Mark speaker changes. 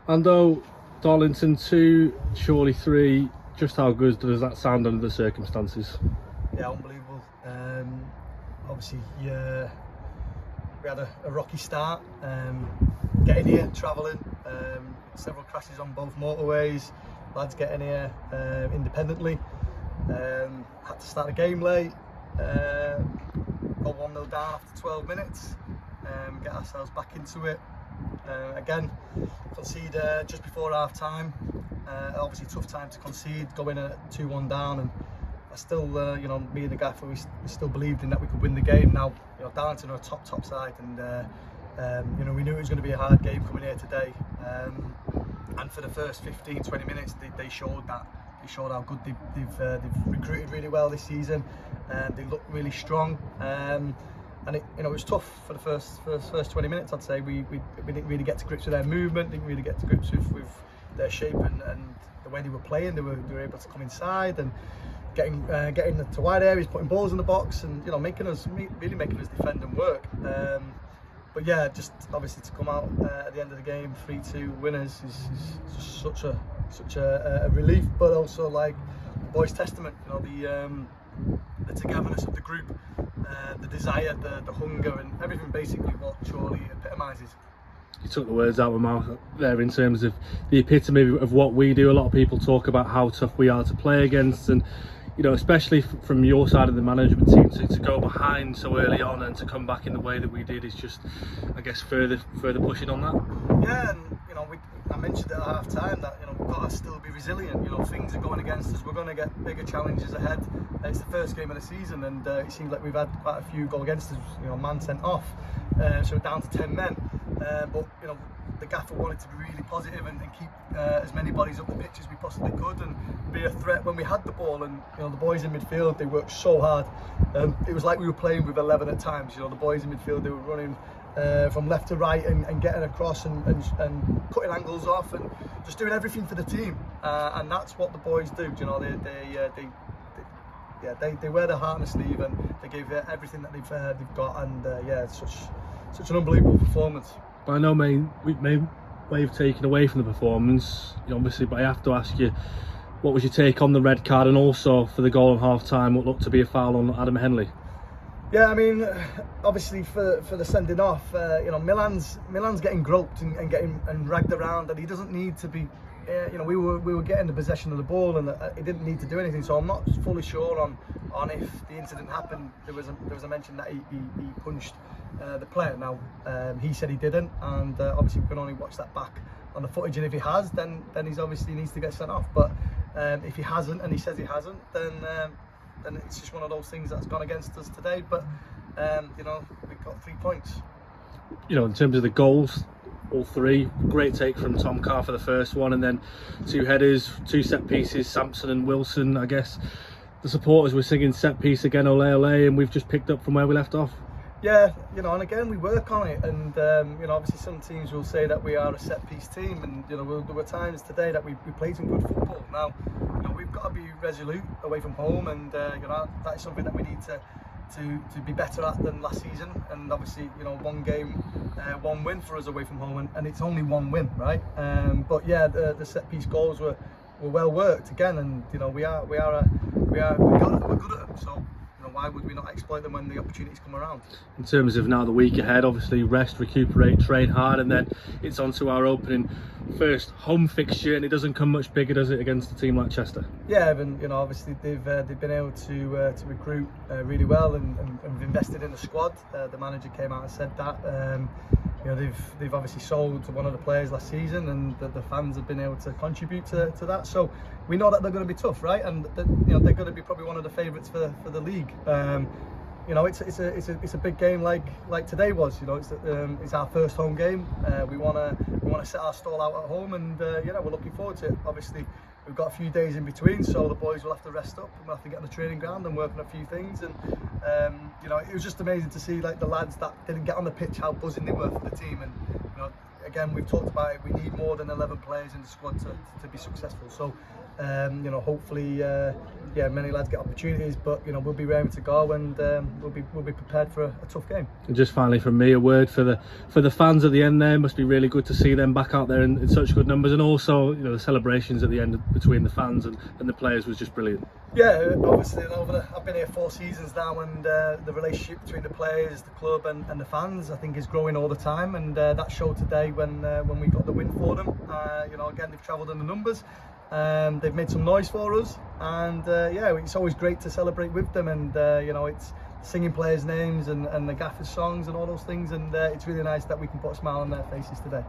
Speaker 1: Ando, Darlington 2, Chorley 3. Just how good does that sound under the circumstances?
Speaker 2: Yeah, unbelievable. Obviously, yeah, we had a rocky start. Getting here, travelling, several crashes on both motorways. Lads getting here independently. Had to start the game late. Got 1-0 down after 12 minutes. Get ourselves back into it. Again, concede just before half time. Obviously, tough time to concede, going at 2-1 down, and I still, me and the gaffer, we still believed in that we could win the game. Now, Darlington are a top side, and we knew it was going to be a hard game coming here today. And for the first 15-20 minutes, they showed that. They showed how good they've recruited really well this season, and they look really strong. And it was tough for the first 20 minutes. I'd say we didn't really get to grips with their movement, didn't really get to grips with their shape and the way they were playing. They were able to come inside and getting to wide areas, putting balls in the box, and really making us defend and work. But yeah, just obviously to come out at the end of the game 3-2 winners is such a relief, but also like the boys' testament. The togetherness of the group, the desire, the hunger, and everything basically what Chorley epitomises.
Speaker 1: You took the words out of my mouth there in terms of the epitome of what we do. A lot of people talk about how tough we are to play against, and especially from your side of the management team, to go behind so early on and to come back in the way that we did is just, I guess, further pushing on that.
Speaker 2: Yeah, and I mentioned at half time that we've got to still be resilient. Things are going against us. We're going to get bigger challenges ahead. It's the first game of the season, and it seems like we've had quite a few go against us. Man sent off, so we're down to 10 men. But the gaffer wanted to be really positive and keep as many bodies up the pitch as we possibly could, and be a threat when we had the ball. And the boys in midfield, they worked so hard. It was like we were playing with 11 at times. The boys in midfield, they were running from left to right and getting across and cutting angles off and just doing everything for the team. And that's what the boys do. They wear their heart on the sleeve, and they give everything that they've got. And it's such an unbelievable performance.
Speaker 1: By no means way of taking away from the performance, obviously, but I have to ask you, what was your take on the red card, and also for the goal in half time, what looked to be a foul on Adam Henley?
Speaker 2: Yeah, I mean, obviously for the sending off, Milan's getting groped and getting dragged around, and he doesn't need to be. We were getting the possession of the ball, and he didn't need to do anything. So I'm not fully sure on if the incident happened. There was a mention that he punched the player. Now he said he didn't, and obviously we can only watch that back on the footage. And if he has, then he's obviously needs to get sent off. But if he hasn't, and he says he hasn't, then it's just one of those things that's gone against us today. But we've got 3 points.
Speaker 1: In terms of the goals, all three, great take from Tom Carr for the first one, and then 2 headers, 2 set pieces, Sampson and Wilson. I guess the supporters were singing set piece again, ole ole, and we've just picked up from where we left off.
Speaker 2: Yeah, and again we work on it, and obviously some teams will say that we are a set piece team, and there were times today that we played some good football. Now we've got to be resolute away from home, and that is something that we need to be better at than last season. And obviously 1 game, 1 win for us away from home, and it's only 1 win, right? But yeah, the set piece goals were well worked again, and we're good at them. So why would we not exploit them when the opportunities come around?
Speaker 1: In terms of now the week ahead, obviously rest, recuperate, train hard, and then it's on to our opening first home fixture, and it doesn't come much bigger, does it, against a team like Chester? Yeah,
Speaker 2: and obviously they've been able to recruit really well, and invested in the squad. The manager came out and said that. They've obviously sold one of the players last season, and the fans have been able to contribute to that. So we know that they're going to be tough, right? And they're going to be probably one of the favourites for the league. It's a big game like today was. It's our first home game. We want to set our stall out at home, and we're looking forward to it. Obviously, we've got a few days in between, so the boys will have to rest up, and we'll have to get on the training ground and work on a few things. And it was just amazing to see the lads that didn't get on the pitch, how buzzing they were for the team. And again, we've talked about it, we need more than 11 players in the squad to be successful. So you know, hopefully yeah, many lads get opportunities, but you know, we'll be raring to go, and we'll be prepared for a tough game.
Speaker 1: And just finally from me, a word for the fans at the end there. Must be really good to see them back out there in such good numbers, and also, you know, the celebrations at the end between the fans and the players was just brilliant.
Speaker 2: Yeah, obviously I've been here 4 seasons now, and the relationship between the players, the club and the fans, I think, is growing all the time, and that showed today when we got the win for them. You know, again, they've travelled in the numbers. They've made some noise for us, and yeah, it's always great to celebrate with them, and you know, it's singing players' names and the gaffers' songs and all those things, and it's really nice that we can put a smile on their faces today.